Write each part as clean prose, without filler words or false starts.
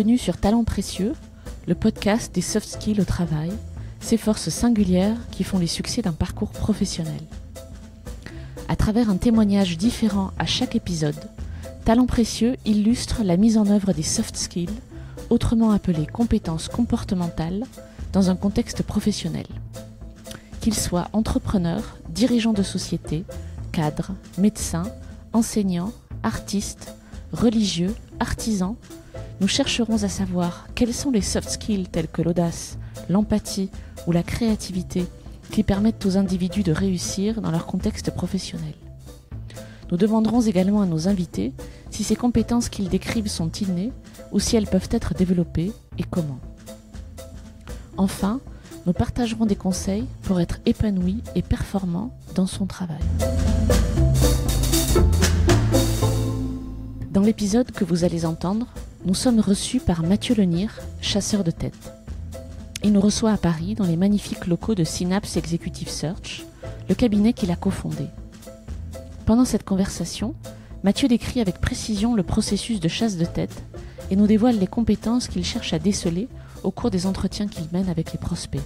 Bienvenue sur Talents Précieux, le podcast des soft skills au travail, ces forces singulières qui font les succès d'un parcours professionnel. À travers un témoignage différent à chaque épisode, Talents Précieux illustre la mise en œuvre des soft skills, autrement appelées compétences comportementales, dans un contexte professionnel. Qu'ils soient entrepreneurs, dirigeants de société, cadres, médecins, enseignants, artistes, religieux, artisans, nous chercherons à savoir quels sont les soft skills tels que l'audace, l'empathie ou la créativité qui permettent aux individus de réussir dans leur contexte professionnel. Nous demanderons également à nos invités si ces compétences qu'ils décrivent sont innées ou si elles peuvent être développées et comment. Enfin, nous partagerons des conseils pour être épanoui et performant dans son travail. Dans l'épisode que vous allez entendre, nous sommes reçus par Mathieu Lenire, chasseur de tête. Il nous reçoit à Paris dans les magnifiques locaux de Synapse Executive Search, le cabinet qu'il a cofondé. Pendant cette conversation, Mathieu décrit avec précision le processus de chasse de tête et nous dévoile les compétences qu'il cherche à déceler au cours des entretiens qu'il mène avec les prospects.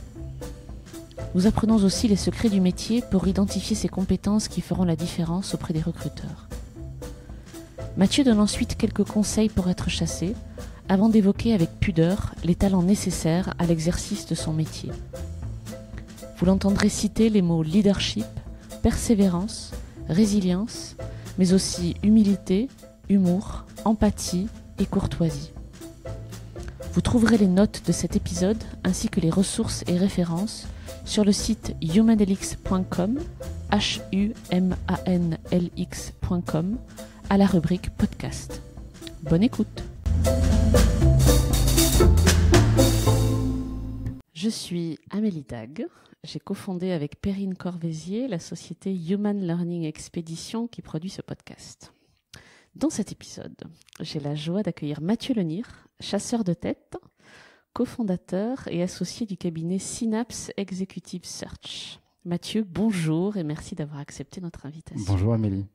Nous apprenons aussi les secrets du métier pour identifier ces compétences qui feront la différence auprès des recruteurs. Mathieu donne ensuite quelques conseils pour être chassé, avant d'évoquer avec pudeur les talents nécessaires à l'exercice de son métier. Vous l'entendrez citer les mots leadership, persévérance, résilience, mais aussi humilité, humour, empathie et courtoisie. Vous trouverez les notes de cet épisode ainsi que les ressources et références sur le site humanlx.com, humanlx.com, à la rubrique podcast. Bonne écoute. Je suis Amélie Dag. J'ai cofondé avec Perrine Corvézier la société Human Learning Expedition qui produit ce podcast. Dans cet épisode, j'ai la joie d'accueillir Mathieu Lenire, chasseur de tête, cofondateur et associé du cabinet Synapse Executive Search. Mathieu, bonjour et merci d'avoir accepté notre invitation. Bonjour Amélie.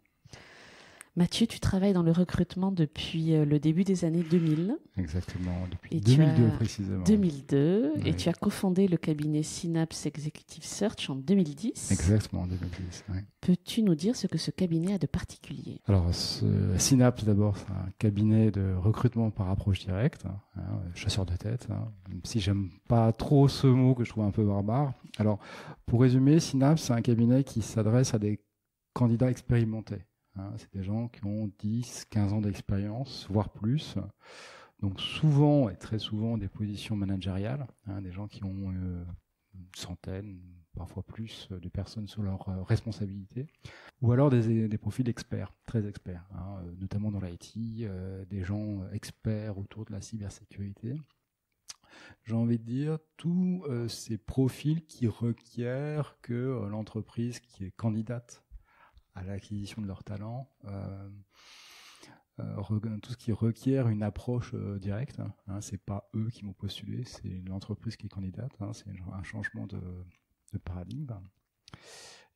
Mathieu, tu travailles dans le recrutement depuis le début des années 2000. Exactement, depuis 2002 précisément. 2002, oui. Et tu as cofondé le cabinet Synapse Executive Search en 2010. Exactement, en 2010, oui. Peux-tu nous dire ce que ce cabinet a de particulier ? Alors, Synapse, d'abord, c'est un cabinet de recrutement par approche directe, chasseur de tête, même si j'aime pas trop ce mot que je trouve un peu barbare. Alors, pour résumer, Synapse, c'est un cabinet qui s'adresse à des candidats expérimentés. C'est des gens qui ont 10, 15 ans d'expérience, voire plus. Donc souvent, et très souvent, des positions managériales, des gens qui ont une centaine, parfois plus, de personnes sous leur responsabilité. Ou alors des profils experts, très experts, notamment dans l'IT, des gens experts autour de la cybersécurité. J'ai envie de dire, tous ces profils qui requièrent que l'entreprise qui est candidate à l'acquisition de leurs talents, tout ce qui requiert une approche directe. C'est pas eux qui m'ont postulé, c'est l'entreprise qui est candidate. C'est un changement de paradigme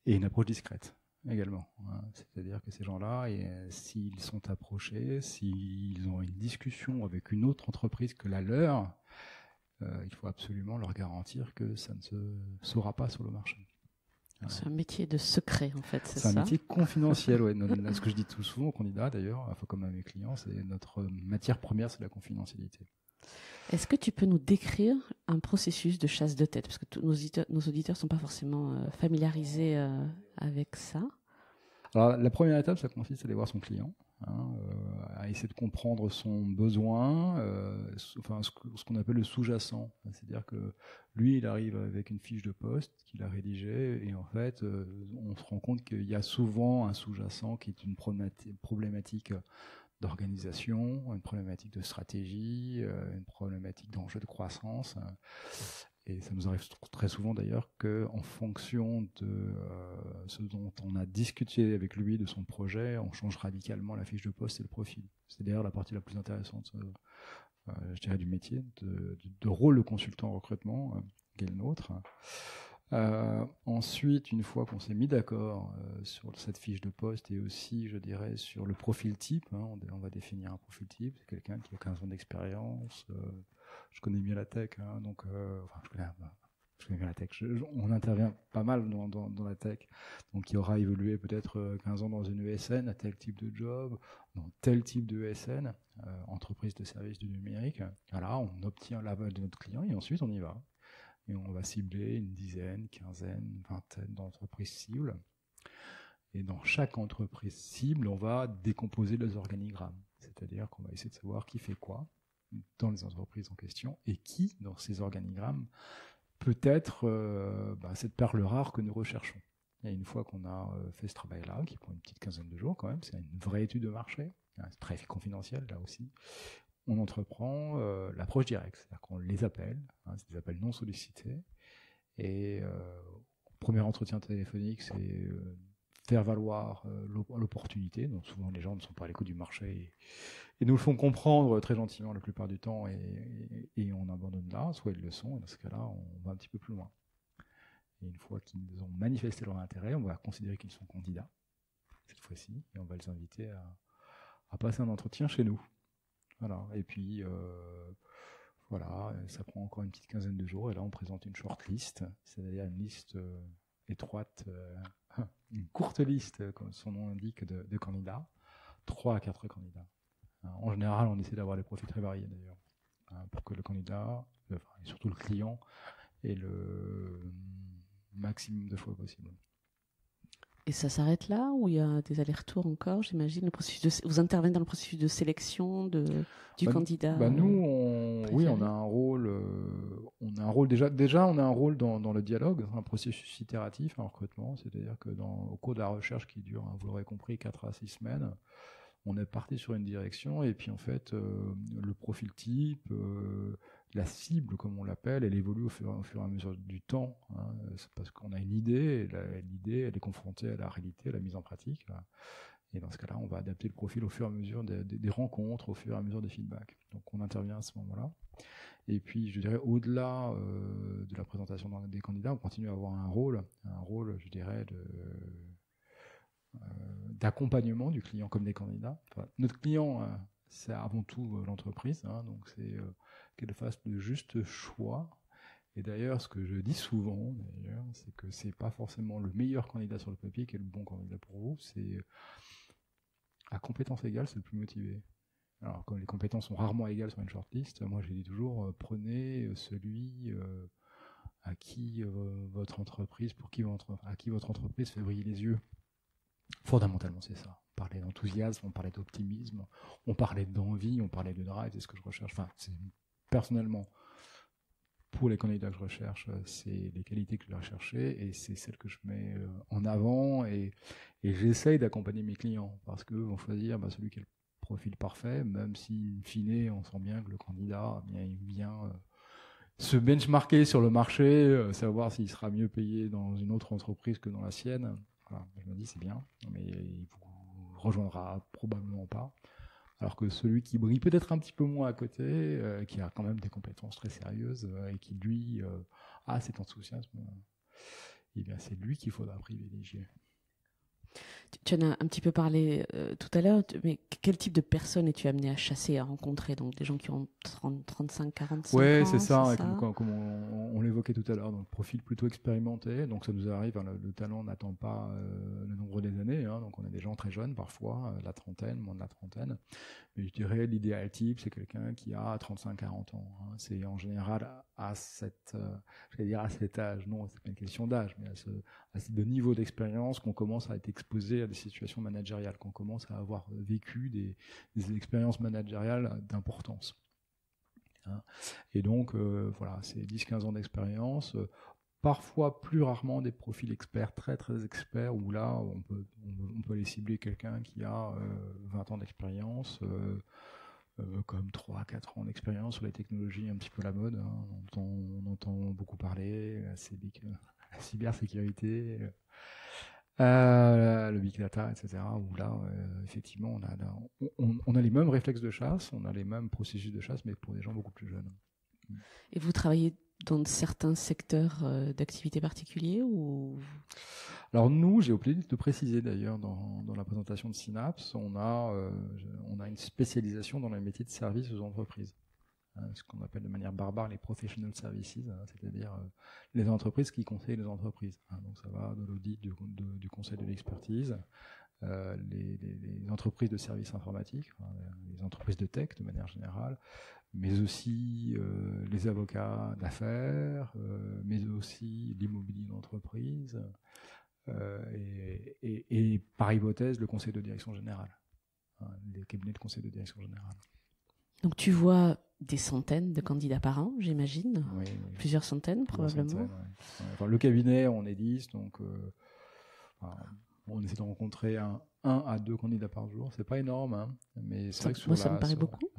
et une approche discrète également. C'est-à-dire que ces gens-là, s'ils sont approchés, s'ils ont une discussion avec une autre entreprise que la leur, il faut absolument leur garantir que ça ne se saura pas sur le marché. C'est un métier de secret, en fait, c'est ça ? C'est un métier confidentiel, ouais. Ce que je dis tout souvent aux candidats, d'ailleurs, comme à mes clients, c'est notre matière première, c'est la confidentialité. Est-ce que tu peux nous décrire un processus de chasse de tête ? Parce que nos auditeurs ne sont pas forcément familiarisés avec ça. Alors, la première étape, ça consiste à aller voir son client, à essayer de comprendre son besoin, ce qu'on appelle le sous-jacent. C'est-à-dire que lui, il arrive avec une fiche de poste qu'il a rédigée et en fait, on se rend compte qu'il y a souvent un sous-jacent qui est une problématique d'organisation, une problématique de stratégie, une problématique d'enjeu de croissance. Et ça nous arrive très souvent d'ailleurs qu'en fonction de ce dont on a discuté avec lui, de son projet, on change radicalement la fiche de poste et le profil. C'est d'ailleurs la partie la plus intéressante, je dirais, du métier, de rôle de consultant en recrutement, qui est le nôtre. Ensuite, une fois qu'on s'est mis d'accord sur cette fiche de poste et aussi, je dirais, sur le profil type, hein, on va définir un profil type, c'est quelqu'un qui a 15 ans d'expérience. Je connais bien la tech, hein, donc enfin, je connais bien la tech. On intervient pas mal dans la tech, donc qui aura évolué peut-être 15 ans dans une ESN à tel type de job, dans tel type de ESN, entreprise de services du numérique. Voilà, on obtient l'aval de notre client et ensuite on y va. Et on va cibler une dizaine, quinzaine, vingtaine d'entreprises cibles. Et dans chaque entreprise cible, on va décomposer les organigrammes. C'est-à-dire qu'on va essayer de savoir qui fait quoi dans les entreprises en question et qui, dans ces organigrammes, peut être cette perle rare que nous recherchons. Et une fois qu'on a fait ce travail-là, qui prend une petite quinzaine de jours quand même, c'est une vraie étude de marché, c'est très confidentiel là aussi, on entreprend l'approche directe, c'est-à-dire qu'on les appelle, c'est des appels non sollicités, et premier entretien téléphonique, c'est faire valoir l'opportunité, donc souvent les gens ne sont pas à l'écoute du marché et nous le font comprendre très gentiment la plupart du temps et on abandonne là, soit ils le sont, et dans ce cas-là, on va un petit peu plus loin. Et une fois qu'ils ont manifesté leur intérêt, on va considérer qu'ils sont candidats, cette fois-ci, et on va les inviter à passer un entretien chez nous. Voilà. Et puis, voilà, ça prend encore une petite quinzaine de jours. Et là, on présente une shortlist, c'est-à-dire une liste étroite, une courte liste, comme son nom l'indique, de candidats. 3 à 4 candidats. En général, on essaie d'avoir des profils très variés, d'ailleurs, pour que le candidat, et surtout le client, ait le maximum de choix possible. Et ça s'arrête là ou il y a des allers-retours encore, j'imagine, vous intervenez dans le processus de sélection du candidat. Nous, on a un rôle. Déjà, on a un rôle dans le dialogue, un processus itératif, un recrutement, c'est-à-dire que au cours de la recherche qui dure, vous l'aurez compris, 4 à 6 semaines, on est parti sur une direction et puis en fait, le profil type, la cible, comme on l'appelle, elle évolue au fur et à mesure du temps. C'est parce qu'on a une idée, et l'idée, elle est confrontée à la réalité, à la mise en pratique. Et dans ce cas-là, on va adapter le profil au fur et à mesure des rencontres, au fur et à mesure des feedbacks. Donc on intervient à ce moment-là. Et puis, je dirais, au-delà de la présentation des candidats, on continue à avoir un rôle, je dirais, d'accompagnement du client comme des candidats. Enfin, notre client, c'est avant tout l'entreprise, donc c'est qu'elle fasse le juste choix. Et d'ailleurs, ce que je dis souvent, c'est que c'est pas forcément le meilleur candidat sur le papier qui est le bon candidat pour vous, c'est à compétence égale, c'est le plus motivé. Alors, comme les compétences sont rarement égales sur une shortlist, moi je dis toujours, prenez celui à qui votre entreprise fait briller les yeux. Fondamentalement, c'est ça. On parlait d'enthousiasme, on parlait d'optimisme, on parlait d'envie, on parlait de drive, c'est ce que je recherche. Enfin, personnellement, pour les candidats que je recherche, c'est les qualités que je vais rechercher et c'est celles que je mets en avant et j'essaye d'accompagner mes clients parce qu'eux vont choisir celui qui est le profil parfait, même si, in fine, on sent bien que le candidat vient se benchmarker sur le marché, savoir s'il sera mieux payé dans une autre entreprise que dans la sienne. Voilà, je me dis c'est bien, mais il vous rejoindra probablement pas. Alors que celui qui brille peut-être un petit peu moins à côté, qui a quand même des compétences très sérieuses et qui lui a cet enthousiasme, eh bien c'est lui qu'il faudra privilégier. Tu en as un petit peu parlé tout à l'heure, mais quel type de personnes es-tu amené à chasser, à rencontrer? Donc des gens qui ont 30, 35, 45 ans. Ouais, c'est ça, comme on l'évoquait tout à l'heure, donc profil plutôt expérimenté, donc ça nous arrive, le talent n'attend pas le nombre des années, donc on a des gens très jeunes parfois, la trentaine, moins de la trentaine, mais je dirais l'idéal type, c'est quelqu'un qui a 35-40 ans, c'est en général à cet âge, non, c'est pas une question d'âge, mais à ce niveau d'expérience qu'on commence à être exposé à des situations managériales, qu'on commence à avoir vécu des expériences managériales d'importance. Et donc, voilà, c'est 10-15 ans d'expérience, parfois plus rarement des profils experts, très très experts, où là, on peut aller cibler quelqu'un qui a 20 ans d'expérience, comme 3-4 ans d'expérience sur les technologies un petit peu la mode. On entend beaucoup parler, la cybersécurité, le big data, etc. Où là, effectivement, on a les mêmes réflexes de chasse, on a les mêmes processus de chasse, mais pour des gens beaucoup plus jeunes. Et vous travaillez dans certains secteurs d'activité particuliers ou... Alors nous, j'ai oublié de préciser d'ailleurs dans la présentation de Synapse, on a une spécialisation dans les métiers de service aux entreprises. Ce qu'on appelle de manière barbare les professional services, c'est-à-dire les entreprises qui conseillent les entreprises. Donc ça va de l'audit, du conseil de l'expertise, les entreprises de services informatiques, les entreprises de tech de manière générale, mais aussi les avocats d'affaires, mais aussi l'immobilier d'entreprise, et par hypothèse le conseil de direction générale, les cabinets de conseil de direction générale. Donc tu vois des centaines de candidats par an, j'imagine. Oui. Plusieurs centaines, probablement. Centaines, ouais. Enfin, le cabinet, on est 10, donc on essaie de rencontrer un à 2 candidats par jour. C'est pas énorme, hein, mais c'est vrai que ça me paraît beaucoup.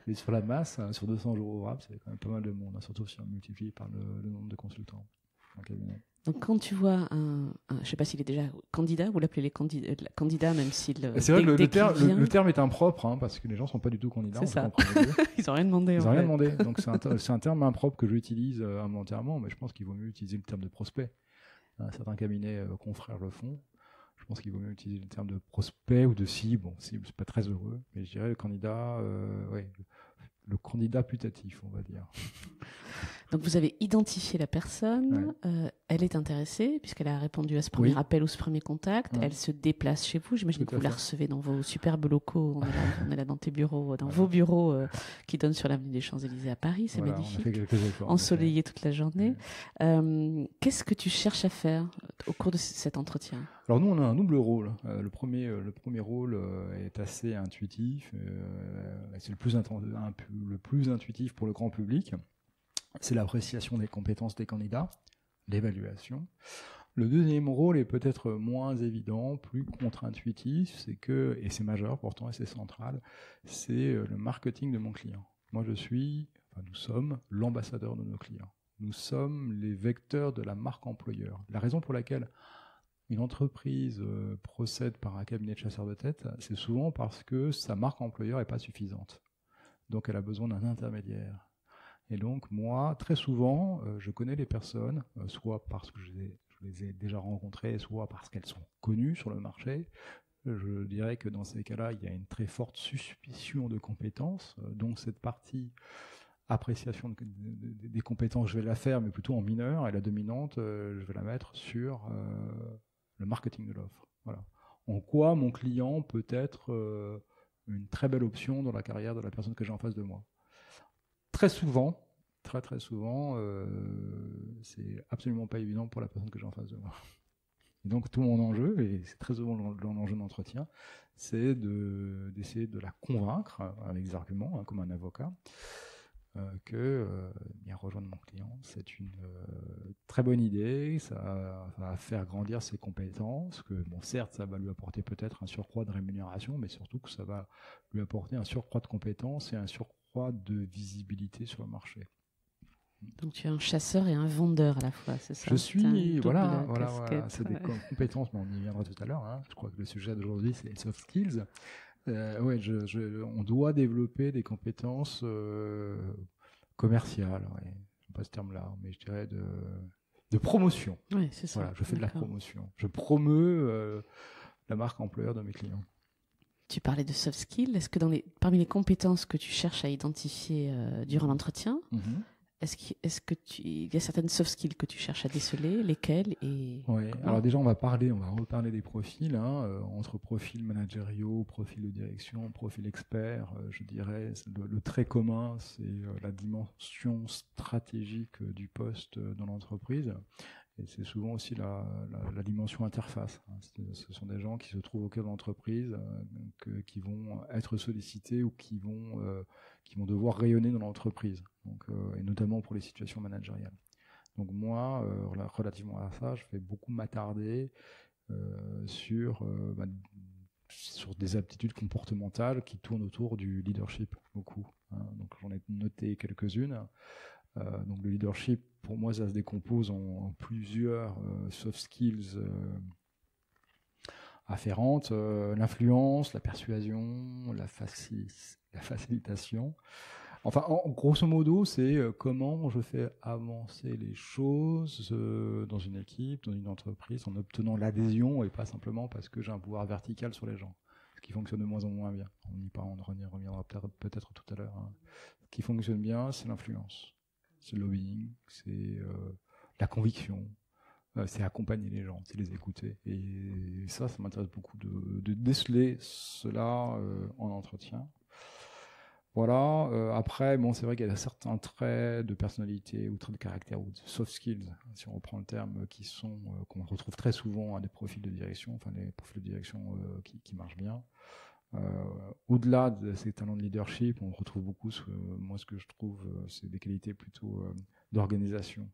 mais sur la masse, sur 200 jours ouvrables, c'est quand même pas mal de monde, surtout si on multiplie par le nombre de consultants dans le cabinet. Donc quand tu vois je sais pas s'il est déjà candidat, vous l'appelez les candidats, même s'il... C'est vrai que le terme est impropre, parce que les gens sont pas du tout candidats. C'est ça. Ils ont rien demandé. Ils ont rien demandé. Donc c'est un terme impropre que j'utilise involontairement, mais je pense qu'il vaut mieux utiliser le terme de prospect. Certains cabinets confrères le font. Je pense qu'il vaut mieux utiliser le terme de prospect ou de cible. Bon, cible, c'est pas très heureux, mais je dirais le candidat, le candidat putatif, on va dire. Donc vous avez identifié la personne, elle est intéressée puisqu'elle a répondu à ce premier appel ou ce premier contact, elle se déplace chez vous, j'imagine que vous la recevez dans vos superbes locaux, on est là dans tes bureaux, dans vos bureaux qui donnent sur l'avenue des Champs-Élysées à Paris, c'est magnifique, on a fait quelques efforts, ensoleillé toute la journée. Qu'est-ce que tu cherches à faire au cours de cet entretien? Alors nous on a un double rôle. Le premier rôle est assez intuitif, c'est le plus intuitif pour le grand public. C'est l'appréciation des compétences des candidats, l'évaluation. Le deuxième rôle est peut-être moins évident, plus contre-intuitif, et c'est majeur pourtant et c'est central, c'est le marketing de mon client. Nous sommes l'ambassadeur de nos clients. Nous sommes les vecteurs de la marque employeur. La raison pour laquelle une entreprise procède par un cabinet de chasseurs de tête, c'est souvent parce que sa marque employeur n'est pas suffisante. Donc elle a besoin d'un intermédiaire. Et donc moi, très souvent, je connais les personnes, soit parce que je les ai déjà rencontrées, soit parce qu'elles sont connues sur le marché. Je dirais que dans ces cas-là, il y a une très forte suspicion de compétences. Donc cette partie appréciation des compétences, je vais la faire, mais plutôt en mineur. Et la dominante, je vais la mettre sur le marketing de l'offre. Voilà. En quoi mon client peut être une très belle option dans la carrière de la personne que j'ai en face de moi. Très souvent, c'est absolument pas évident pour la personne que j'ai en face de moi. Et donc tout mon enjeu, et c'est très souvent l'enjeu d'entretien, c'est d'essayer de la convaincre avec des arguments, comme un avocat, que rejoindre mon client, c'est une très bonne idée, ça va faire grandir ses compétences, que certes ça va lui apporter peut-être un surcroît de rémunération, mais surtout que ça va lui apporter un surcroît de compétences et un surcroît de visibilité sur le marché. Donc tu es un chasseur et un vendeur à la fois, c'est ça? Je suis, voilà, c'est des compétences, mais on y viendra tout à l'heure. Je crois que le sujet d'aujourd'hui c'est les soft skills. On doit développer des compétences commerciales, j'aime pas ce terme-là, mais je dirais de promotion. Oui, c'est ça. Voilà, je fais de la promotion. Je promeus la marque employeur de mes clients. Tu parlais de soft skills. Est-ce que parmi les compétences que tu cherches à identifier durant l'entretien, est-ce que il y a certaines soft skills que tu cherches à déceler, lesquelles et alors déjà on va reparler des profils, entre profils managériaux, profils de direction, profil expert. Je dirais le trait commun, c'est la dimension stratégique du poste dans l'entreprise. Et c'est souvent aussi la dimension interface. Ce sont des gens qui se trouvent au cœur de l'entreprise, qui vont être sollicités ou qui vont devoir rayonner dans l'entreprise, et notamment pour les situations managériales. Donc moi, relativement à ça, je vais beaucoup m'attarder sur des aptitudes comportementales qui tournent autour du leadership, beaucoup. Donc j'en ai noté quelques-unes. Donc le leadership, pour moi, ça se décompose en plusieurs soft skills afférentes, l'influence, la persuasion, la facilitation, Enfin, grosso modo, c'est comment je fais avancer les choses dans une équipe, dans une entreprise, en obtenant l'adhésion et pas simplement parce que j'ai un pouvoir vertical sur les gens. Ce qui fonctionne de moins en moins bien. On reviendra peut-être tout à l'heure. Hein. Ce qui fonctionne bien, c'est l'influence, c'est le lobbying, c'est la conviction, c'est accompagner les gens, c'est les écouter. Et ça m'intéresse beaucoup de déceler cela en entretien. Voilà. Après, bon, c'est vrai qu'il y a certains traits de personnalité ou traits de caractère ou de soft skills, si on reprend le terme, qu'on retrouve très souvent à des profils de direction, enfin des profils de direction qui marchent bien. Au-delà de ces talents de leadership, on retrouve beaucoup, moi ce que je trouve, c'est des qualités plutôt d'organisation,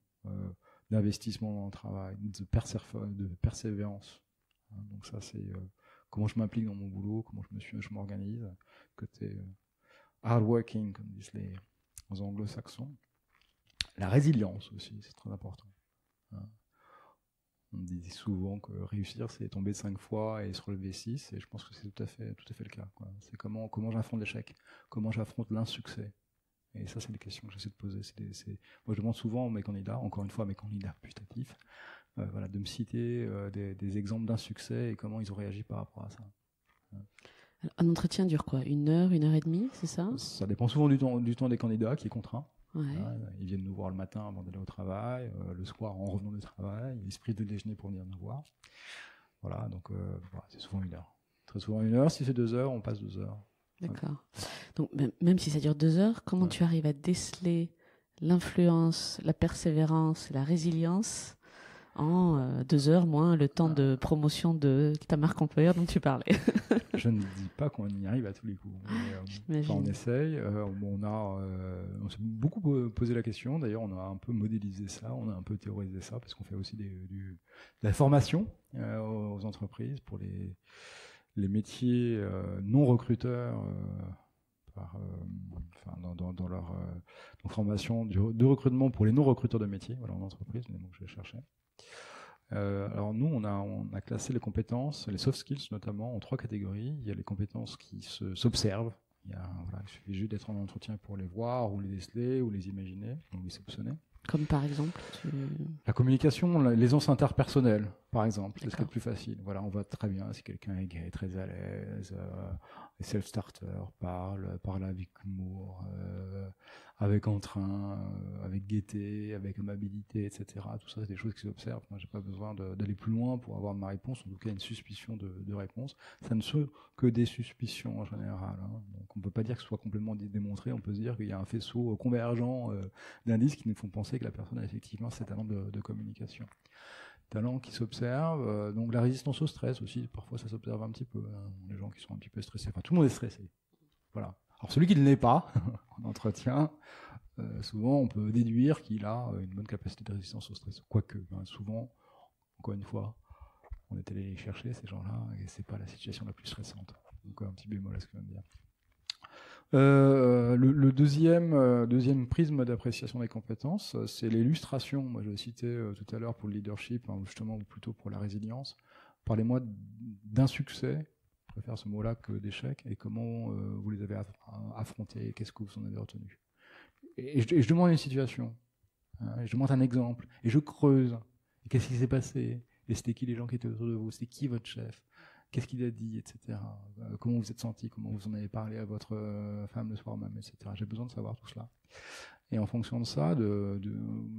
d'investissement dans le travail, de persévérance. Donc ça, c'est comment je m'implique dans mon boulot, comment je m'organise, côté hardworking, comme disent les anglo-saxons. La résilience aussi, c'est très important. On dit souvent que réussir, c'est tomber 5 fois et se relever 6, et je pense que c'est tout à fait le cas, quoi. C'est comment j'affronte l'échec, comment j'affronte l'insuccès. Et ça, c'est des questions que j'essaie de poser. Moi, je demande souvent à mes candidats, encore une fois à mes candidats putatifs, voilà, de me citer des exemples d'insuccès et comment ils ont réagi par rapport à ça. Un entretien dure quoi? 1 heure, 1 heure et demie, c'est ça? Ça dépend souvent du temps des candidats, qui est contraint. Ouais. Ils viennent nous voir le matin avant d'aller au travail, le soir en revenant du travail, ils se privent de déjeuner pour venir nous voir. Voilà, donc voilà, c'est souvent 1 heure. Très souvent 1 heure. Si c'est 2 heures, on passe 2 heures. D'accord. Donc même si ça dure 2 heures, comment tu arrives à déceler l'influence, la persévérance, la résilience en 2 heures moins le temps de promotion de ta marque employeur dont tu parlais? Je ne dis pas qu'on y arrive à tous les coups. On essaye. On s'est beaucoup posé la question. D'ailleurs, on a un peu modélisé ça, on a un peu théorisé ça, parce qu'on fait aussi de la formation aux entreprises pour les métiers non recruteurs. Dans leur formation de recrutement pour les non recruteurs de métiers, voilà, en entreprise, les mots que je cherchais. Alors nous, on a classé les compétences, les soft skills notamment, en 3 catégories. Il y a les compétences qui s'observent. Il suffit juste d'être en entretien pour les voir, ou les déceler, ou les imaginer, ou les soupçonner. Comme par exemple la communication, l'aisance interpersonnelle, par exemple, c'est ce qui est le plus facile. Voilà, on voit très bien si quelqu'un est gai, très à l'aise, self-starter, parle avec humour, avec entrain, avec gaieté, avec amabilité, etc. Tout ça, c'est des choses qui s'observent. Moi, j'ai pas besoin d'aller plus loin pour avoir ma réponse, en tout cas une suspicion de réponse. Ça ne sont que des suspicions en général. Hein. Donc, on peut pas dire que ce soit complètement démontré. On peut se dire qu'il y a un faisceau convergent d'indices qui nous font penser que la personne a effectivement ces talents de communication. Talents qui s'observent, donc la résistance au stress aussi, parfois ça s'observe un petit peu, hein, les gens qui sont un petit peu stressés, enfin tout le monde est stressé, voilà. Alors celui qui ne l'est pas, en entretien, souvent on peut déduire qu'il a une bonne capacité de résistance au stress, quoique, hein, souvent, encore une fois, on est allé les chercher ces gens-là, et c'est pas la situation la plus stressante, donc un petit bémol à ce que je viens de dire. Le deuxième prisme d'appréciation des compétences, c'est l'illustration. Moi, je citais tout à l'heure pour le leadership, hein, justement, ou plutôt pour la résilience. Parlez-moi d'un succès, je préfère ce mot-là que d'échec, et comment vous les avez affrontés, qu'est-ce que vous en avez retenu. Et je demande une situation, hein, et je demande un exemple, et je creuse. Et qu'est-ce qui s'est passé? Et c'était qui les gens qui étaient autour de vous? C'était qui votre chef? Qu'est-ce qu'il a dit, etc. Comment vous êtes senti, comment vous en avez parlé à votre femme le soir même, etc. J'ai besoin de savoir tout cela. Et en fonction de ça,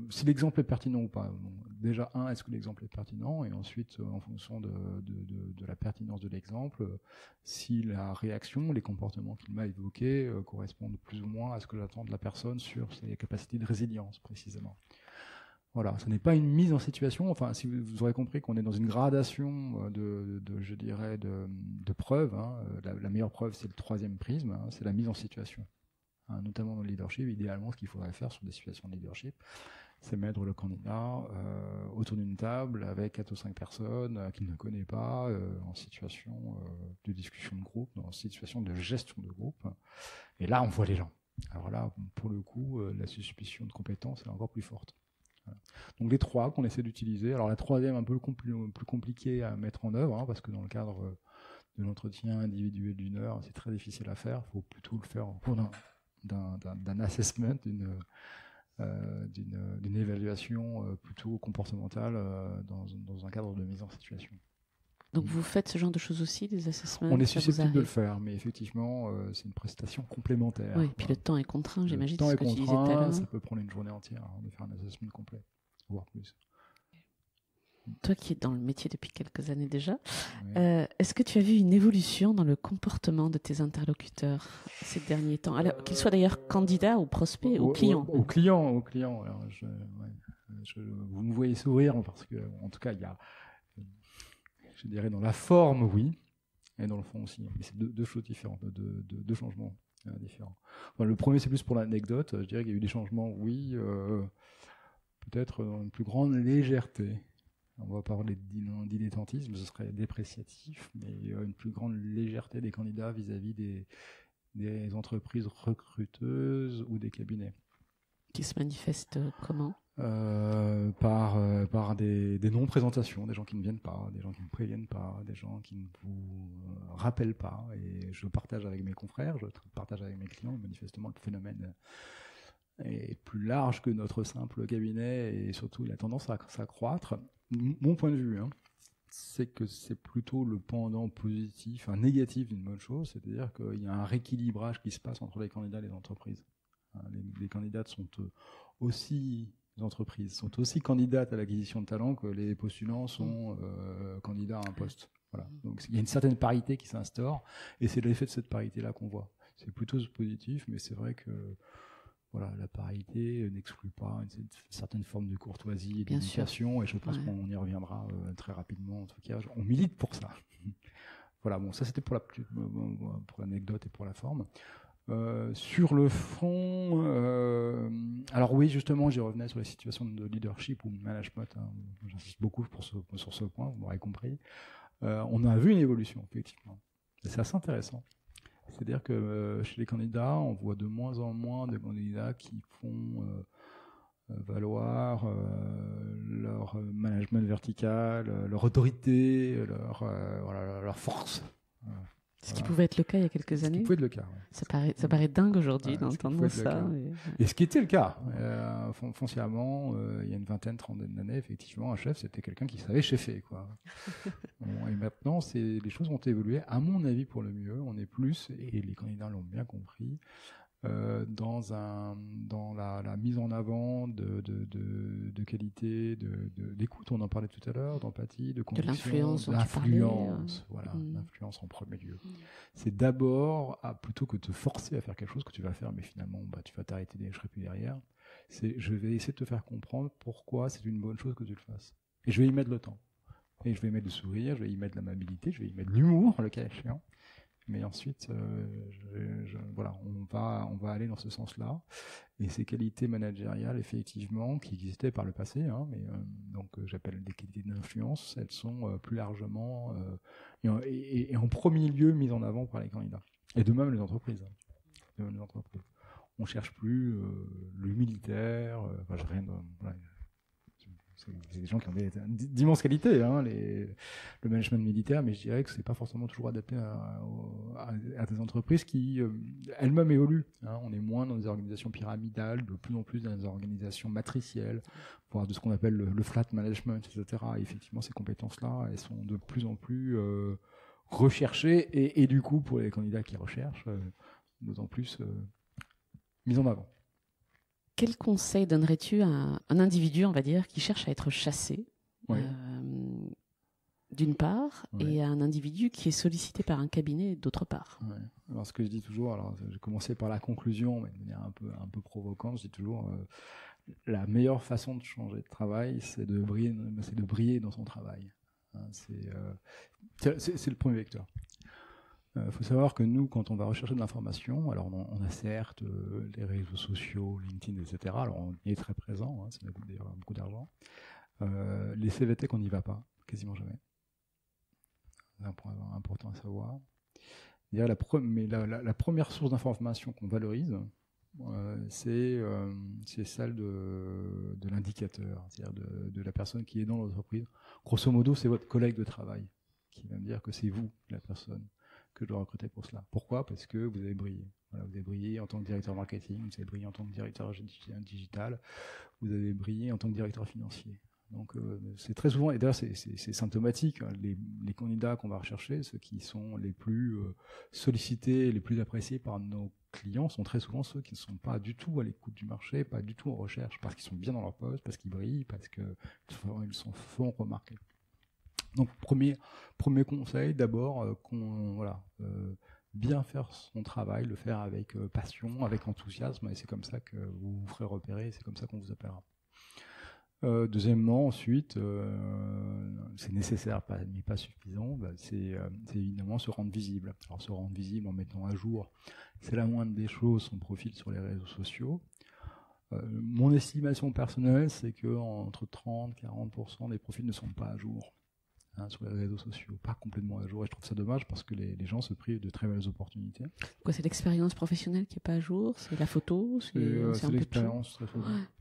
si l'exemple est pertinent ou pas. Bon, déjà, est-ce que l'exemple est pertinent? Et ensuite, en fonction de la pertinence de l'exemple, si la réaction, les comportements qu'il m'a évoqués correspondent plus ou moins à ce que j'attends de la personne sur ses capacités de résilience, précisément. Voilà, ce n'est pas une mise en situation. Enfin, si vous aurez compris qu'on est dans une gradation je dirais, de preuves. Hein. La meilleure preuve, c'est le 3e prisme, hein, c'est la mise en situation. Hein, notamment dans le leadership, idéalement, ce qu'il faudrait faire sur des situations de leadership, c'est mettre le candidat autour d'une table avec 4 ou 5 personnes qu'il ne connaît pas, en situation de discussion de groupe, en situation de gestion de groupe. Et là, on voit les gens. Alors là, pour le coup, la suspicion de compétence est encore plus forte. Voilà. Donc les 3 qu'on essaie d'utiliser. Alors la 3e un peu plus compliquée à mettre en œuvre, hein, parce que dans le cadre de l'entretien individuel d'1 heure, c'est très difficile à faire. Il faut plutôt le faire au cours d'un assessment, d'une évaluation plutôt comportementale dans un cadre de mise en situation. Donc vous faites ce genre de choses aussi, des assessments? On est susceptible de le faire, mais effectivement, c'est une prestation complémentaire. Oui, puis le temps est contraint, j'imagine. Le temps est contraint, ça ça peut prendre une journée entière de faire un assessment complet, voire plus. Toi qui es dans le métier depuis quelques années déjà, Oui. est-ce que tu as vu une évolution dans le comportement de tes interlocuteurs ces derniers temps, qu'ils soient d'ailleurs candidats ou prospects ou clients? Aux clients. Alors, vous me voyez sourire parce que, en tout cas, il y a, je dirais, dans la forme, oui, et dans le fond aussi. Mais c'est deux choses différentes, deux changements différents. Enfin, le premier, c'est plus pour l'anecdote. Je dirais qu'il y a eu des changements, oui, peut-être dans une plus grande légèreté. On va parler d'dilettantisme, ce serait dépréciatif, mais une plus grande légèreté des candidats vis-à-vis des entreprises recruteuses ou des cabinets. Qui se manifestent comment? Par des non-présentations, des gens qui ne viennent pas, des gens qui ne préviennent pas, des gens qui ne vous rappellent pas. Et je partage avec mes confrères, je partage avec mes clients, manifestement le phénomène est plus large que notre simple cabinet et surtout il a tendance à s'accroître. Mon point de vue, c'est que c'est plutôt le pendant positif, négatif d'une bonne chose, c'est-à-dire qu'il y a un rééquilibrage qui se passe entre les candidats et les entreprises. Les candidates sont aussi candidates à l'acquisition de talent que les postulants sont candidats à un poste. Voilà. Donc il y a une certaine parité qui s'instaure et c'est l'effet de cette parité-là qu'on voit. C'est plutôt positif, mais c'est vrai que voilà, la parité n'exclut pas une certaine forme de courtoisie et d'éducation, et je pense qu'on y reviendra très rapidement. En tout cas, on milite pour ça. Voilà, bon, ça c'était pour l'anecdote et pour la forme. Sur le fond, alors oui, justement, j'y revenais sur les situations de leadership ou de management. J'insiste beaucoup sur ce point, vous m'aurez compris. On a vu une évolution, effectivement. Et c'est assez intéressant. C'est-à-dire que chez les candidats, on voit de moins en moins de candidats qui font valoir leur management vertical, leur autorité, leur force. Ce qui pouvait être le cas il y a quelques années. Ce qui pouvait être le cas. Ouais. Ça paraît dingue aujourd'hui d'entendre ça. Et ce qui était le cas, foncièrement, il y a une vingtaine, trentaine d'années, effectivement, un chef, c'était quelqu'un qui savait cheffer, quoi. Bon, et maintenant, les choses ont évolué, à mon avis, pour le mieux. On est plus, et les candidats l'ont bien compris, dans la mise en avant de qualité, d'écoute, on en parlait tout à l'heure, d'empathie, de conviction, d'influence, voilà, l'influence en premier lieu. C'est d'abord, plutôt que de te forcer à faire quelque chose que tu vas faire, mais finalement, tu vas t'arrêter, je serai plus derrière. Je vais essayer de te faire comprendre pourquoi c'est une bonne chose que tu le fasses. Et je vais y mettre le temps. Et je vais y mettre le sourire, je vais y mettre l'amabilité, je vais y mettre l'humour, le cas échéant. Mais ensuite, voilà, on va aller dans ce sens-là. Et ces qualités managériales, effectivement, qui existaient par le passé, donc j'appelle des qualités d'influence, elles sont plus largement et en premier lieu mises en avant par les candidats. Et de même les entreprises. On cherche plus le militaire. C'est des gens qui ont d'immenses qualités, le management militaire, mais je dirais que c'est pas forcément toujours adapté à des entreprises qui elles-mêmes évoluent. On est moins dans des organisations pyramidales, de plus en plus dans des organisations matricielles, voire de ce qu'on appelle le flat management, etc. Et effectivement, ces compétences-là, elles sont de plus en plus recherchées et du coup, pour les candidats qui recherchent, d'autant plus mises en avant. Quel conseil donnerais-tu à un individu, on va dire, qui cherche à être chassé, d'une part, et à un individu qui est sollicité par un cabinet, d'autre part? Alors, ce que je dis toujours, j'ai commencé par la conclusion, mais de manière un peu provocante, je dis toujours, la meilleure façon de changer de travail, c'est de briller dans son travail. C'est le premier vecteur. Faut savoir que nous, quand on va rechercher de l'information, alors on a certes les réseaux sociaux, LinkedIn, etc. Alors on y est très présent, ça nous coûte d'ailleurs beaucoup d'argent. Les CVT, on n'y va pas, quasiment jamais. C'est un point important à savoir. La première source d'information qu'on valorise, c'est celle de l'indicateur, c'est-à-dire de la personne qui est dans l'entreprise. Grosso modo, c'est votre collègue de travail qui va me dire que c'est vous, la personne que je dois recruter pour cela. Pourquoi? Parce que vous avez brillé. Voilà, vous avez brillé en tant que directeur marketing, vous avez brillé en tant que directeur digital, vous avez brillé en tant que directeur financier. Donc c'est très souvent, et d'ailleurs c'est symptomatique, hein, les candidats qu'on va rechercher, ceux qui sont les plus sollicités, les plus appréciés par nos clients, sont très souvent ceux qui ne sont pas du tout à l'écoute du marché, pas du tout en recherche, parce qu'ils sont bien dans leur poste, parce qu'ils brillent, parce qu'ils s'en font remarquer. Donc premier conseil, d'abord, bien faire son travail, le faire avec passion, avec enthousiasme, et c'est comme ça que vous vous ferez repérer, c'est comme ça qu'on vous appellera. Deuxièmement, ensuite, c'est nécessaire, mais pas suffisant, c'est évidemment se rendre visible. Alors se rendre visible en mettant à jour, c'est la moindre des choses, son profil sur les réseaux sociaux. Mon estimation personnelle, c'est que entre 30-40% des profils ne sont pas à jour. Sur les réseaux sociaux, pas complètement à jour, et je trouve ça dommage parce que les gens se privent de très belles opportunités. Quoi, c'est l'expérience professionnelle qui est pas à jour, c'est la photo, c'est l'expérience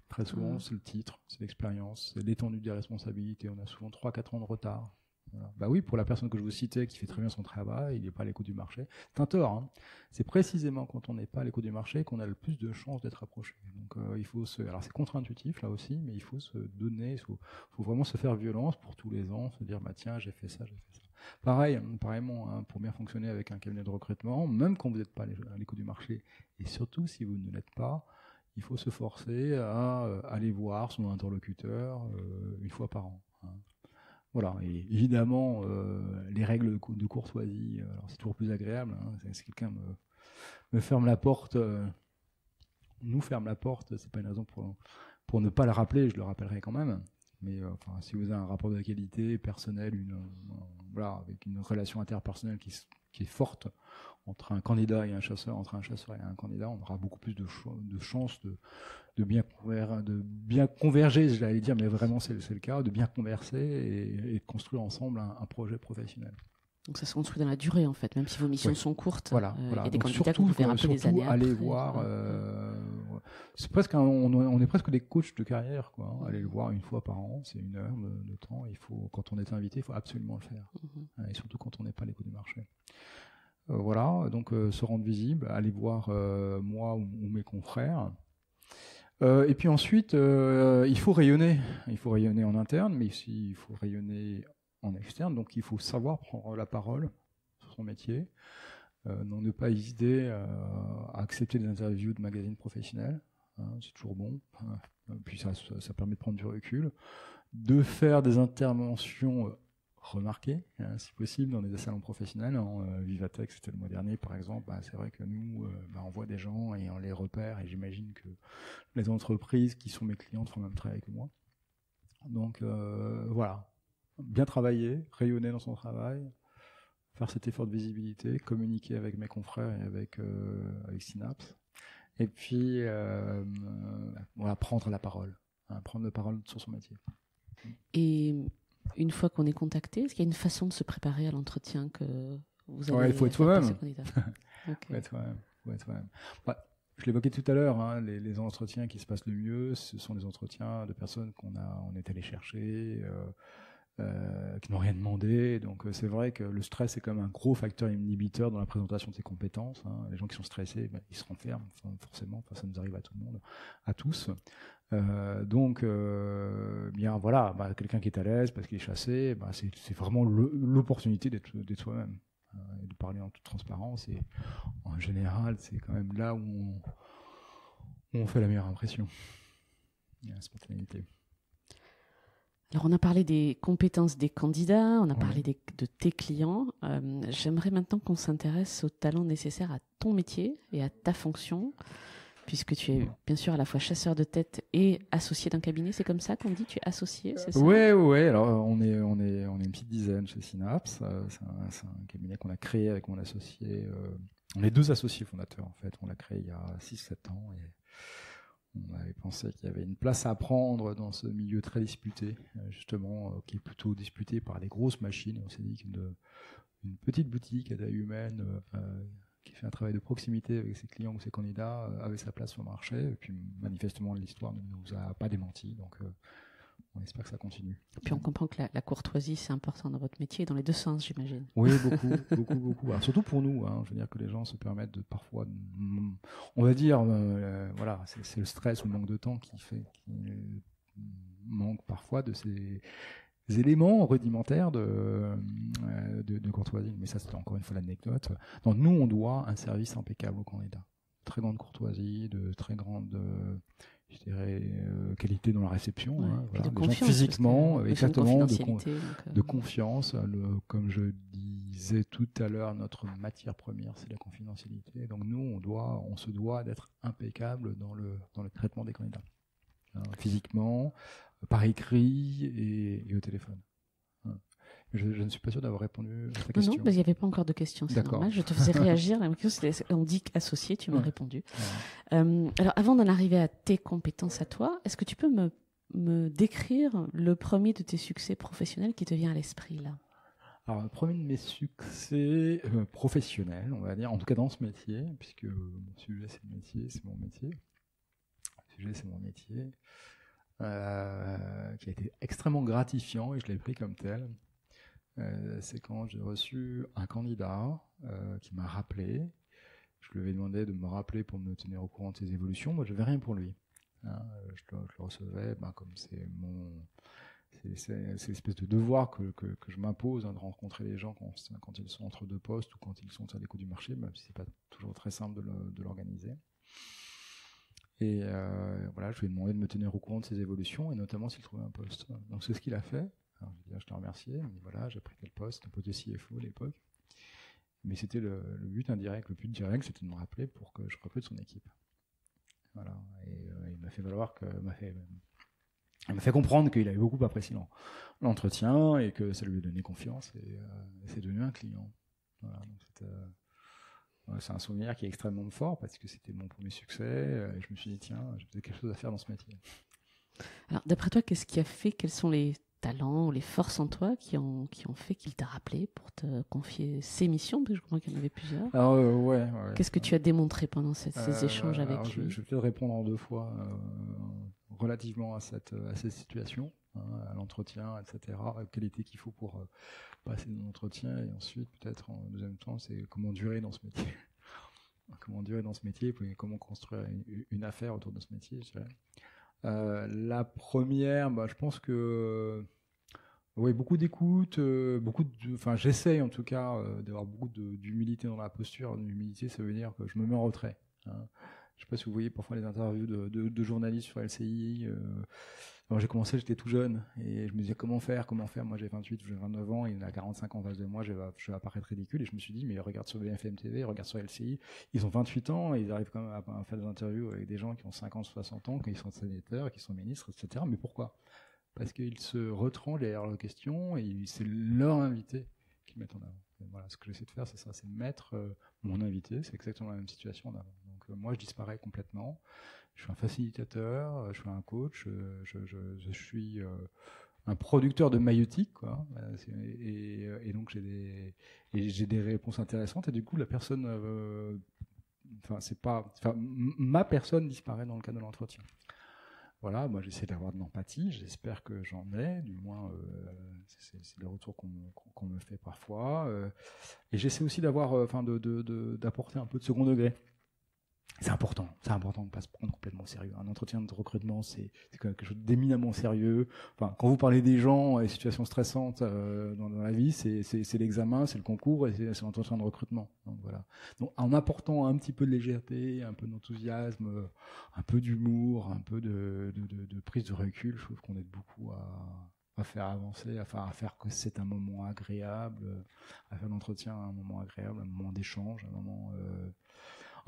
très souvent, c'est le titre, c'est l'expérience, c'est l'étendue des responsabilités. On a souvent 3-4 ans de retard. Voilà. Bah oui, pour la personne que je vous citais qui fait très bien son travail, il n'est pas à l'écoute du marché. C'est un tort. Hein. C'est précisément quand on n'est pas à l'écoute du marché qu'on a le plus de chances d'être approché. Donc il faut alors c'est contre-intuitif là aussi, mais il faut se donner, il faut vraiment se faire violence pour tous les ans, se dire bah tiens j'ai fait ça. Pareillement, hein, pour bien fonctionner avec un cabinet de recrutement, même quand vous n'êtes pas à l'écoute du marché, et surtout si vous ne l'êtes pas, il faut se forcer à aller voir son interlocuteur une fois par an. Hein. Voilà, et évidemment, les règles de courtoisie, alors c'est toujours plus agréable, hein, si quelqu'un me ferme la porte, nous ferme la porte, c'est pas une raison pour ne pas le rappeler, je le rappellerai quand même, mais si vous avez un rapport de qualité personnel, avec une relation interpersonnelle qui est forte entre un candidat et un chasseur, entre un chasseur et un candidat, on aura beaucoup plus de chances de bien converger, j'allais dire, mais vraiment c'est le cas, de bien converser et de construire ensemble un projet professionnel. Donc ça se construit dans la durée en fait, même si vos missions sont courtes. Voilà. Et des candidats que vous pouvez rappeler des années aller après. voir. C'est presque on est presque des coachs de carrière, quoi. Hein. Aller le voir une fois par an, c'est 1 heure de temps. Quand on est invité, il faut absolument le faire. Et surtout quand on n'est pas à l'écoute du marché. Voilà. Donc se rendre visible, aller voir moi ou mes confrères. Et puis ensuite, il faut rayonner. Il faut rayonner en interne, mais aussi il faut rayonner en externe. Donc il faut savoir prendre la parole sur son métier. Ne pas hésiter à accepter des interviews de magazines professionnels. Hein, c'est toujours bon. Puis ça permet de prendre du recul. De faire des interventions remarquées, hein, si possible, dans des salons professionnels. Vivatech, c'était le mois dernier, par exemple. C'est vrai que nous, on voit des gens et on les repère. Et j'imagine que les entreprises qui sont mes clientes font le même travail que moi. Donc voilà. Bien travailler, rayonner dans son travail, faire cet effort de visibilité, communiquer avec mes confrères et avec Synapse, et puis prendre la parole, hein, prendre la parole sur son métier. Et une fois qu'on est contacté, est-ce qu'il y a une façon de se préparer à l'entretien que vous avez? Il faut être soi-même. Okay. Faut être soi-même. Je l'évoquais tout à l'heure, hein, les entretiens qui se passent le mieux, ce sont les entretiens de personnes on est allé chercher. Qui n'ont rien demandé. Donc c'est vrai que le stress est quand même un gros facteur inhibiteur dans la présentation de ses compétences. Hein. Les gens qui sont stressés, ils se renferment, forcément. Ça nous arrive à tout le monde, à tous. Quelqu'un qui est à l'aise parce qu'il est chassé, c'est vraiment l'opportunité d'être soi-même et de parler en toute transparence. Et en général, c'est quand même là où on fait la meilleure impression. Il y a la spontanéité. Alors, on a parlé des compétences des candidats, on a parlé de tes clients. J'aimerais maintenant qu'on s'intéresse aux talents nécessaires à ton métier et à ta fonction, puisque tu es bien sûr à la fois chasseur de tête et associé d'un cabinet. C'est comme ça qu'on dit, tu es associé, c'est ça? Ouais. Alors, on est une petite dizaine chez Synapse. C'est un cabinet qu'on a créé avec mon associé. On est 2 associés fondateurs, en fait. On l'a créé il y a 6-7 ans et on avait pensé qu'il y avait une place à prendre dans ce milieu très disputé, justement, qui est plutôt disputé par les grosses machines. Et on s'est dit qu'une petite boutique à taille humaine qui fait un travail de proximité avec ses clients ou ses candidats avait sa place sur le marché. Et puis manifestement, l'histoire ne nous a pas démenti. Donc on espère que ça continue. Et puis on comprend que la courtoisie, c'est important dans votre métier, dans les deux sens, j'imagine. Oui, beaucoup. Alors, surtout pour nous, je veux dire que les gens se permettent de parfois, on va dire, voilà, c'est le stress ou le manque de temps qui fait qu'il manque parfois de ces éléments rudimentaires de courtoisie. Mais ça, c'était encore une fois l'anecdote. Donc nous, on doit un service impeccable aux candidats. Très grande courtoisie, de très grande, je dirais, qualité dans la réception. Ouais, voilà. de Les gens physiquement, exactement, de confiance. Comme je disais tout à l'heure, notre matière première, c'est la confidentialité. Donc nous, on se doit d'être impeccable dans le traitement des candidats. Physiquement, par écrit et au téléphone. Je ne suis pas sûr d'avoir répondu à ta question. Non, il n'y avait pas encore de questions, c'est normal. Je te faisais réagir. La question, on dit associé, tu m'as répondu. Ouais. Alors, avant d'en arriver à tes compétences à toi, est-ce que tu peux me décrire le premier de tes succès professionnels qui te vient à l'esprit, là? Alors, le premier de mes succès professionnels, on va dire, en tout cas dans ce métier, puisque mon sujet, c'est le métier, c'est mon métier. Le sujet, c'est mon métier. Qui a été extrêmement gratifiant et je l'ai pris comme tel. C'est quand j'ai reçu un candidat qui m'a rappelé. Je lui avais demandé de me rappeler pour me tenir au courant de ses évolutions. Moi, je n'avais rien pour lui. Je le recevais, comme c'est l'espèce de devoir que je m'impose, de rencontrer les gens quand ils sont entre deux postes ou quand ils sont à l'écoute du marché, même si c'est pas toujours très simple de l'organiser. Et voilà, je lui ai demandé de me tenir au courant de ses évolutions et notamment s'il trouvait un poste. Donc c'est ce qu'il a fait. Alors, je te remercie. Il me dit voilà, j'ai pris tel poste, un poste de CFO à l'époque. Mais c'était le but indirect. Le but direct, c'était de me rappeler pour que je recrute son équipe. Voilà. Et il m'a fait valoir il m'a fait comprendre qu'il avait beaucoup apprécié l'entretien et que ça lui a donné confiance et c'est devenu un client. Voilà. Donc c'est un souvenir qui est extrêmement fort parce que c'était mon premier succès et je me suis dit tiens, j'ai peut-être quelque chose à faire dans ce métier. Alors d'après toi, qu'est-ce qui a fait, quels sont les talents ou les forces en toi qui ont fait qu'il t'a rappelé pour te confier ces missions, parce que je crois qu'il y en avait plusieurs. Alors, ouais. Qu'est-ce que tu as démontré pendant ces échanges avec lui? Je vais peut-être répondre en deux fois relativement à cette situation, à l'entretien, etc., la qualité qu'il faut pour passer dans l'entretien, et ensuite peut-être en deuxième temps, c'est comment durer dans ce métier. Comment durer dans ce métier, puis comment construire une affaire autour de ce métier, je dirais. La première, je pense que beaucoup d'écoute, j'essaye en tout cas d'avoir beaucoup d'humilité dans la posture. L'humilité, ça veut dire que je me mets en retrait. Je ne sais pas si vous voyez parfois les interviews de journalistes sur LCI. Alors j'ai commencé, j'étais tout jeune et je me disais comment faire. Moi j'ai 28, j'ai 29 ans, il y en a 45 ans en face de moi, je vais apparaître ridicule. Et je me suis dit mais regarde sur BFM TV, regarde sur LCI, ils ont 28 ans et ils arrivent quand même à faire des interviews avec des gens qui ont 50, 60 ans, qui sont sénateurs, qui sont ministres, etc. Mais pourquoi? Parce qu'ils se retranchent derrière leurs questions et c'est leur invité qu'ils mettent en avant. Et voilà, ce que j'essaie de faire, c'est ça, c'est mettre mon invité, c'est exactement la même situation en avant. Donc moi je disparais complètement. Je suis un facilitateur, je suis un coach, je suis un producteur de maïeutique, quoi. Et donc j'ai des réponses intéressantes et du coup la personne, ma personne disparaît dans le cadre de l'entretien. Voilà, moi j'essaie d'avoir de l'empathie, j'espère que j'en ai, du moins c'est le retour qu'on me fait parfois. Et j'essaie aussi d'avoir, d'apporter un peu de second degré. C'est important de ne pas se prendre complètement au sérieux. Un entretien de recrutement, c'est quelque chose d'éminemment sérieux. Enfin, quand vous parlez des gens et situations stressantes dans la vie, c'est l'examen, c'est le concours et c'est l'entretien de recrutement. Donc voilà. Donc en apportant un petit peu de légèreté, un peu d'enthousiasme, un peu d'humour, un peu de prise de recul, je trouve qu'on aide beaucoup à faire avancer, à faire que c'est un moment agréable, à faire l'entretien un moment agréable, un moment d'échange, un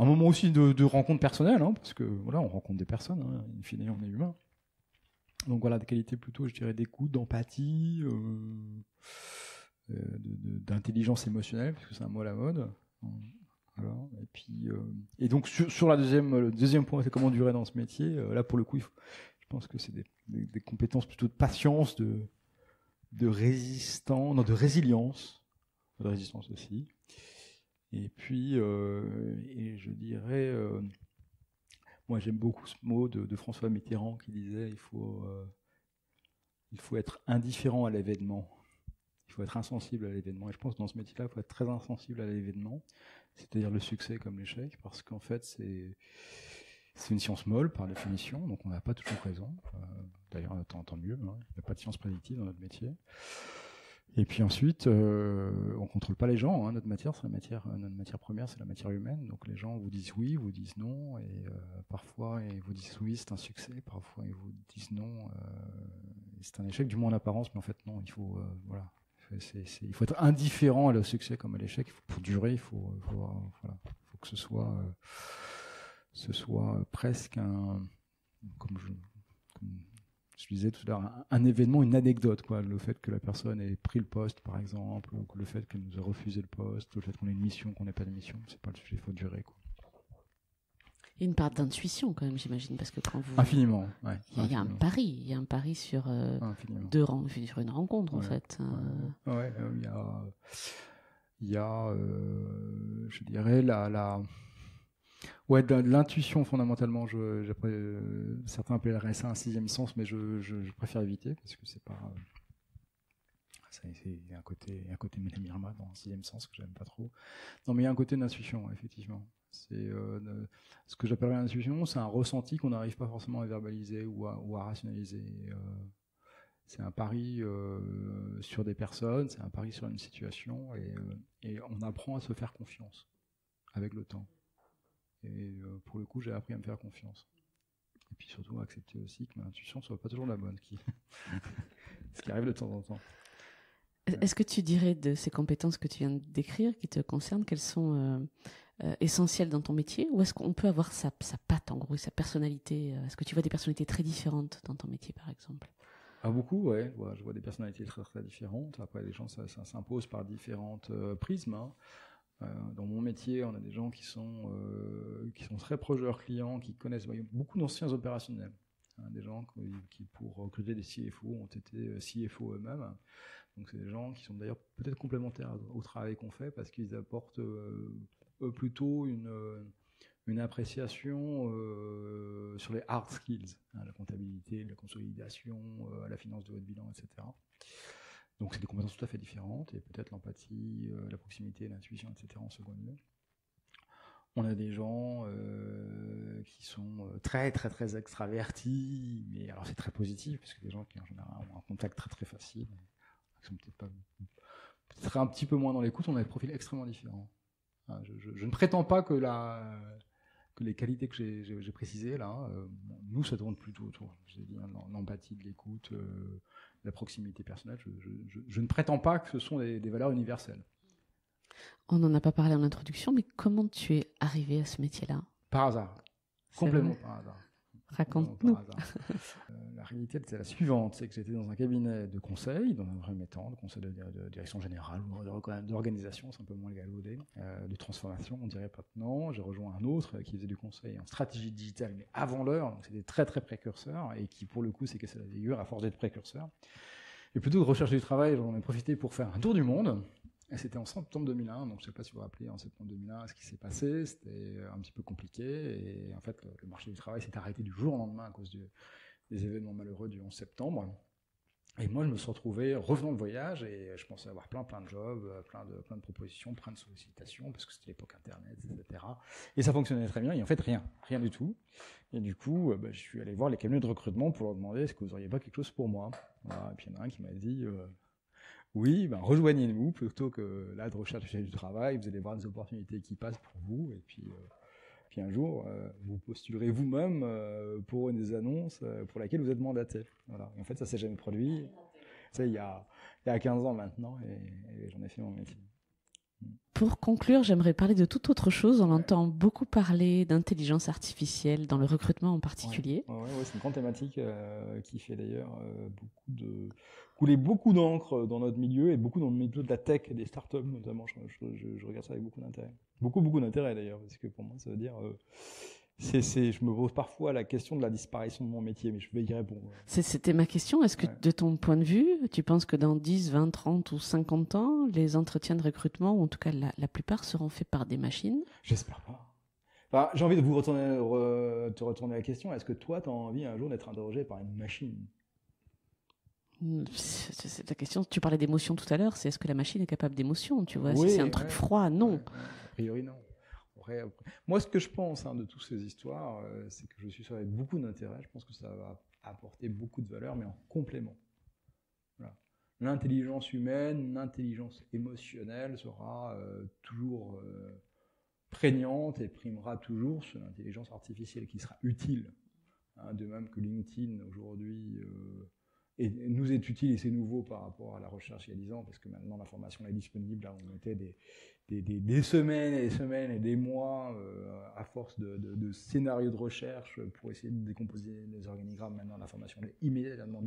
moment aussi de rencontre personnelle, parce que voilà, on rencontre des personnes, in fine, on est humain. Donc voilà, des qualités plutôt, je dirais, d'écoute, d'empathie, d'intelligence émotionnelle, parce que c'est un mot à la mode. Voilà. Et puis, et donc sur le deuxième point, c'est comment durer dans ce métier. Là, pour le coup, je pense que c'est des compétences plutôt de patience, de résilience aussi. Et puis, et je dirais, moi j'aime beaucoup ce mot de François Mitterrand qui disait il faut il faut être indifférent à l'événement. Il faut être insensible à l'événement. Et je pense que dans ce métier-là, il faut être très insensible à l'événement, c'est-à-dire le succès comme l'échec, parce qu'en fait, c'est une science molle par définition, donc on n'a pas toujours raison. D'ailleurs, tant mieux, hein. Il n'y a pas de science prédictive dans notre métier. Et puis ensuite, on contrôle pas les gens. Hein. Notre matière première, c'est la matière humaine. Donc les gens vous disent oui, vous disent non, et parfois ils vous disent oui, c'est un succès. Parfois ils vous disent non, c'est un échec, du moins en apparence, mais en fait non. Il faut voilà. Il faut être indifférent à le succès comme à l'échec. Pour durer, il faut que ce soit presque comme je disais tout à l'heure, un événement, une anecdote, quoi. Le fait que la personne ait pris le poste, par exemple, ou le fait qu'elle nous ait refusé le poste, le fait qu'on ait une mission, qu'on n'ait pas de mission, c'est pas le sujet, il faut durer, quoi. Il y a une part d'intuition quand même, j'imagine, parce que quand vous... Infiniment, ouais. Il y a un pari sur sur une rencontre, en fait. Ouais, il y a je dirais de l'intuition fondamentalement. Certains appelleraient ça un sixième sens, mais je préfère éviter parce que c'est pas. Il y a un côté Mélanie Mirma dans un sixième sens que j'aime pas trop. Non, mais il y a un côté d'intuition, effectivement. C'est ce que j'appellerais l'intuition, c'est un ressenti qu'on n'arrive pas forcément à verbaliser ou à rationaliser. C'est un pari sur des personnes, c'est un pari sur une situation, et on apprend à se faire confiance avec le temps. Et pour le coup, j'ai appris à me faire confiance. Et puis surtout, accepter aussi que ma intuition ne soit pas toujours la bonne, ce qui arrive de temps en temps. Est-ce que tu dirais de ces compétences que tu viens de décrire, qui te concernent, qu'elles sont essentielles dans ton métier, ou est-ce qu'on peut avoir sa patte, en gros, et sa personnalité? Est-ce que tu vois des personnalités très différentes dans ton métier, par exemple? Beaucoup, ouais. Je vois des personnalités très, très différentes. Après, les gens, ça s'impose par différentes prismes, hein. Dans mon métier, on a des gens qui sont très proches de leurs clients, qui connaissent beaucoup d'anciens opérationnels. Hein, des gens qui, pour recruter des CFO, ont été CFO eux-mêmes. Donc c'est des gens qui sont d'ailleurs peut-être complémentaires au travail qu'on fait, parce qu'ils apportent eux plutôt une appréciation sur les hard skills, hein, la comptabilité, la consolidation, la finance de votre bilan, etc. Donc c'est des compétences tout à fait différentes, et peut-être l'empathie, la proximité, l'intuition, etc. en second lieu. On a des gens qui sont très très très extravertis, mais alors c'est très positif, parce que des gens qui en général ont un contact très très facile, qui sont peut-être un petit peu moins dans l'écoute. On a des profils extrêmement différents. Je ne prétends pas que les qualités que j'ai précisées là, nous ça tourne plutôt autour, je l'ai dit, hein, l'empathie, de l'écoute, la proximité personnelle. Je ne prétends pas que ce sont des valeurs universelles. On n'en a pas parlé en introduction, mais comment tu es arrivé à ce métier-là? Par hasard. Complètement par hasard. Raconte-nous. La réalité, c'est la suivante, c'est que j'étais dans un cabinet de conseil, dans un premier temps, de conseil de direction générale, d'organisation, c'est un peu moins galvaudé, de transformation, on dirait maintenant. J'ai rejoint un autre qui faisait du conseil en stratégie digitale, mais avant l'heure, donc c'était très très précurseur, et qui pour le coup s'est cassé la figure à force d'être précurseur. Et plutôt que de rechercher du travail, j'en ai profité pour faire un tour du monde. Et c'était en septembre 2001, donc je ne sais pas si vous vous rappelez, en septembre 2001, ce qui s'est passé, c'était un petit peu compliqué, et en fait, le marché du travail s'est arrêté du jour au lendemain à cause des événements malheureux du 11 septembre. Et moi, je me suis retrouvé revenant de voyage, et je pensais avoir plein de jobs, plein de propositions, plein de sollicitations, parce que c'était l'époque Internet, etc. Et ça fonctionnait très bien, et en fait, rien du tout. Et du coup, je suis allé voir les cabinets de recrutement pour leur demander est-ce que vous n'auriez pas quelque chose pour moi. Voilà. Et puis il y en a un qui m'a dit oui, rejoignez-nous plutôt que là de rechercher du travail, vous allez voir des opportunités qui passent pour vous, et puis un jour, vous postulerez vous-même pour une des annonces pour laquelle vous êtes mandaté. Voilà. Et en fait, ça s'est jamais produit. Ça, il y a 15 ans maintenant, et j'en ai fait mon métier. Pour conclure, j'aimerais parler de toute autre chose. On entend beaucoup parler d'intelligence artificielle dans le recrutement en particulier. Ouais, c'est une grande thématique qui fait d'ailleurs couler beaucoup d'encre dans notre milieu, et beaucoup dans le milieu de la tech et des startups notamment. Je regarde ça avec beaucoup d'intérêt. Beaucoup d'intérêt d'ailleurs, parce que pour moi ça veut dire je me pose parfois la question de la disparition de mon métier, mais je vais y répondre. C'était ma question. Est-ce que de ton point de vue, tu penses que dans 10, 20, 30 ou 50 ans, les entretiens de recrutement, ou en tout cas la plupart, seront faits par des machines? J'espère pas. Enfin, j'ai envie de te retourner la question. Est-ce que toi, tu as envie un jour d'être interrogé par une machine? C'est la question. Tu parlais d'émotion tout à l'heure. C'est est-ce que la machine est capable d'émotion? Tu vois, Oui, si c'est un truc froid, non. A priori, non. Après, moi, ce que je pense de toutes ces histoires, c'est que je suis sûr avec beaucoup d'intérêt. Je pense que ça va apporter beaucoup de valeur, mais en complément. Voilà. L'intelligence humaine, l'intelligence émotionnelle sera toujours prégnante et primera toujours sur l'intelligence artificielle qui sera utile. De même que LinkedIn aujourd'hui nous est utile et c'est nouveau par rapport à la recherche il y a 10 ans, parce que maintenant l'information est disponible. Là, on mettait des semaines et des semaines et des mois à force de scénarios de recherche pour essayer de décomposer les organigrammes. Maintenant, l'information est immédiatement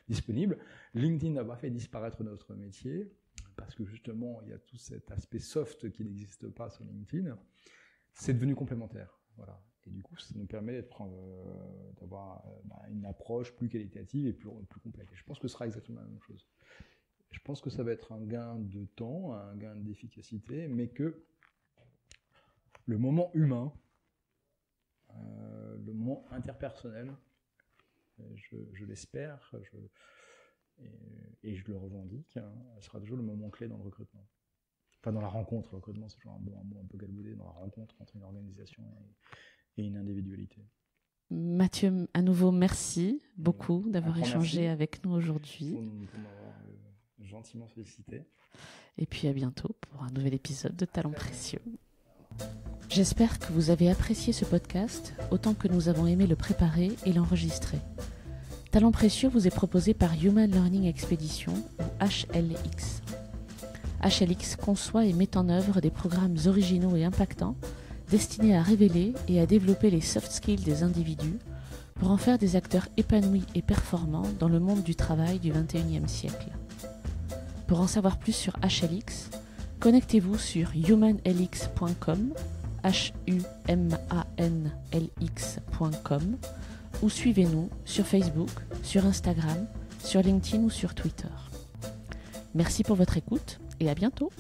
disponible. LinkedIn n'a pas fait disparaître notre métier, parce que justement, il y a tout cet aspect soft qui n'existe pas sur LinkedIn. C'est devenu complémentaire. Voilà. Et du coup, ça nous permet d'avoir une approche plus qualitative et plus complète. Et je pense que ce sera exactement la même chose. Je pense que ça va être un gain de temps, un gain d'efficacité, mais que le moment humain, le moment interpersonnel, je l'espère, et je le revendique, sera toujours le moment clé dans le recrutement. Enfin, dans la rencontre. Le recrutement, c'est toujours un mot un peu galvaudé, dans la rencontre entre une organisation et une individualité. Mathieu, à nouveau, merci beaucoup d'avoir échangé avec nous aujourd'hui. Pour m'avoir gentiment sollicité. Et puis à bientôt pour un nouvel épisode de Talents Précieux. J'espère que vous avez apprécié ce podcast autant que nous avons aimé le préparer et l'enregistrer. Talents Précieux vous est proposé par Human Learning Expedition, ou HLX. HLX conçoit et met en œuvre des programmes originaux et impactants destinés à révéler et à développer les soft skills des individus pour en faire des acteurs épanouis et performants dans le monde du travail du XXIe siècle. Pour en savoir plus sur HLX, connectez-vous sur humanlx.com, humanlx.com, ou suivez-nous sur Facebook, sur Instagram, sur LinkedIn ou sur Twitter. Merci pour votre écoute et à bientôt.